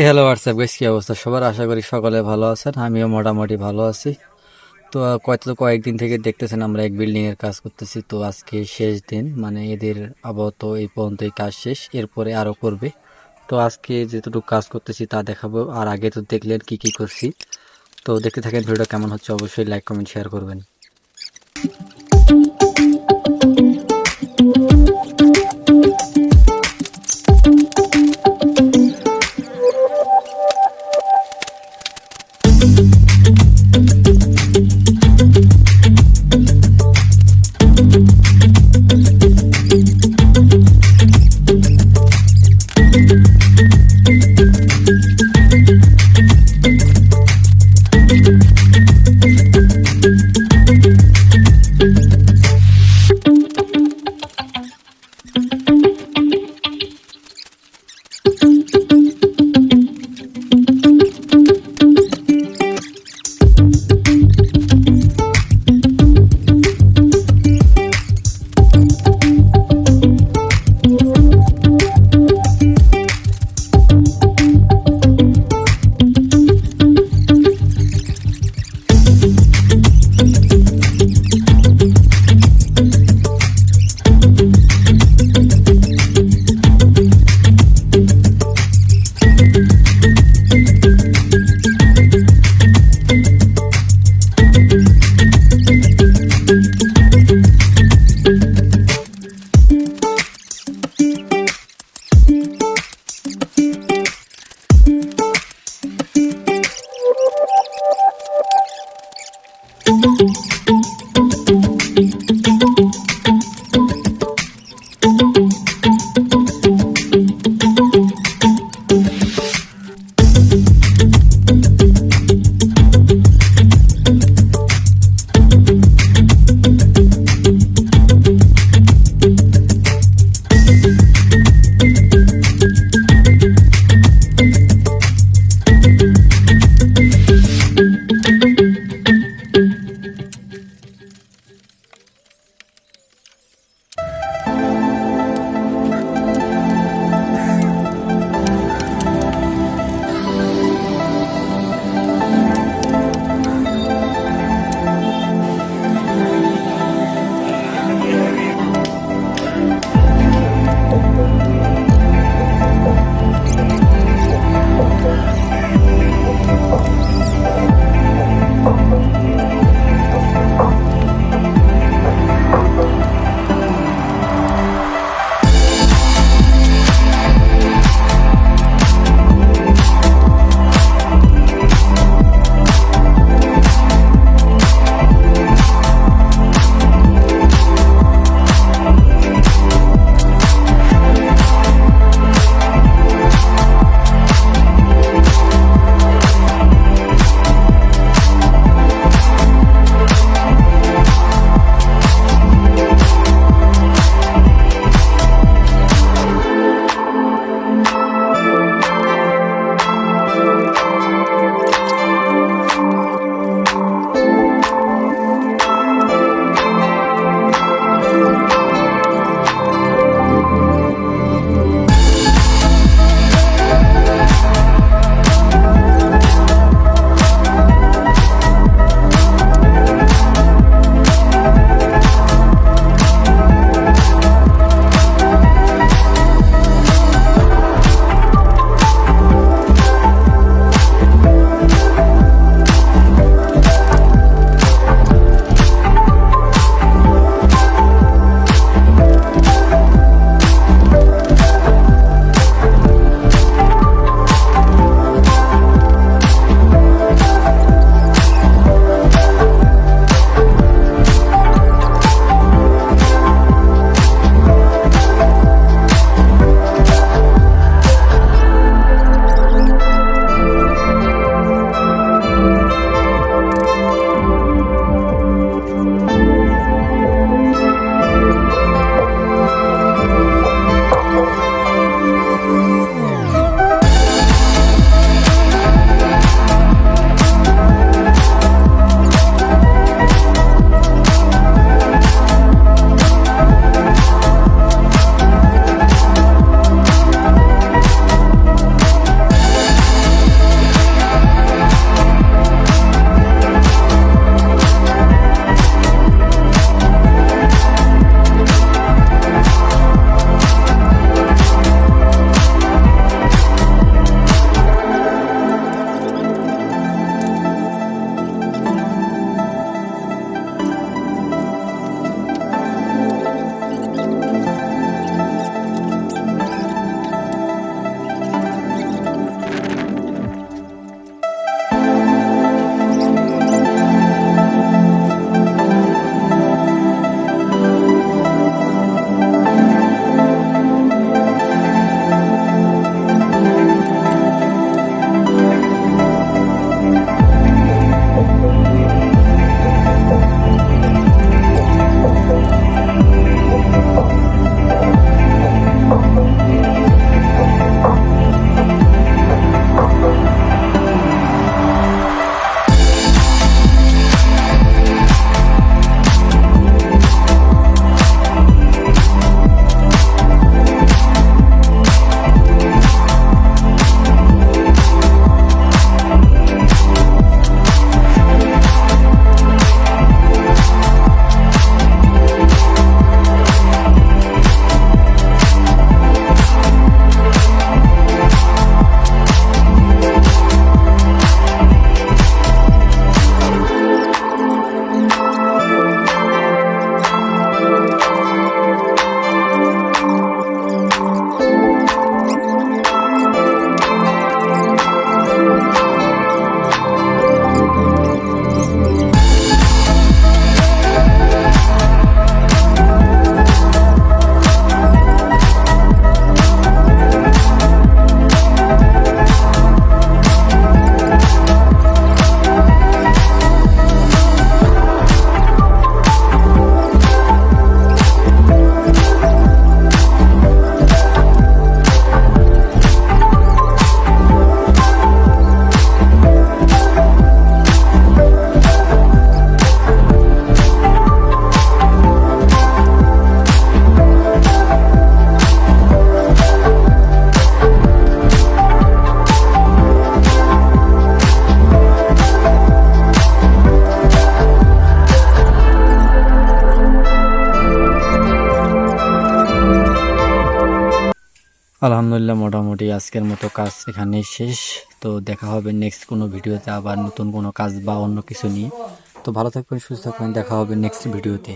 Hello WhatsApp guys, কি অবস্থা সবার? আশা করি সকলে ভালো আছেন, আমিও মোটামুটি ভালো আছি। তো কয়েকদিন থেকে দেখতেছেন আমরা এক বিল্ডিং এর কাজ করতেছি। তো আজকে শেষ দিন, মানে এদের আপাতত এই পর্যন্তই কাজ শেষ, এরপরে আরো করবে। তো আজকে যেটুকু কাজ করতেছি তা দেখাবো। আর আগে তো দেখলেন কি কি করছি। তো দেখতে থাকেন, ভিডিওটা কেমন হচ্ছে অবশ্যই লাইক কমেন্ট শেয়ার করবেন। আলহামদুলিল্লাহ মোটামুটি আজকের মতো কাজ এখানেই শেষ। তো দেখা হবে নেক্সট কোনো ভিডিওতে, আবার নতুন কোনো কাজ বা অন্য কিছু নিয়ে। তো ভালো থাকবেন, সুস্থ থাকবেন, দেখা হবে নেক্সট ভিডিওতে।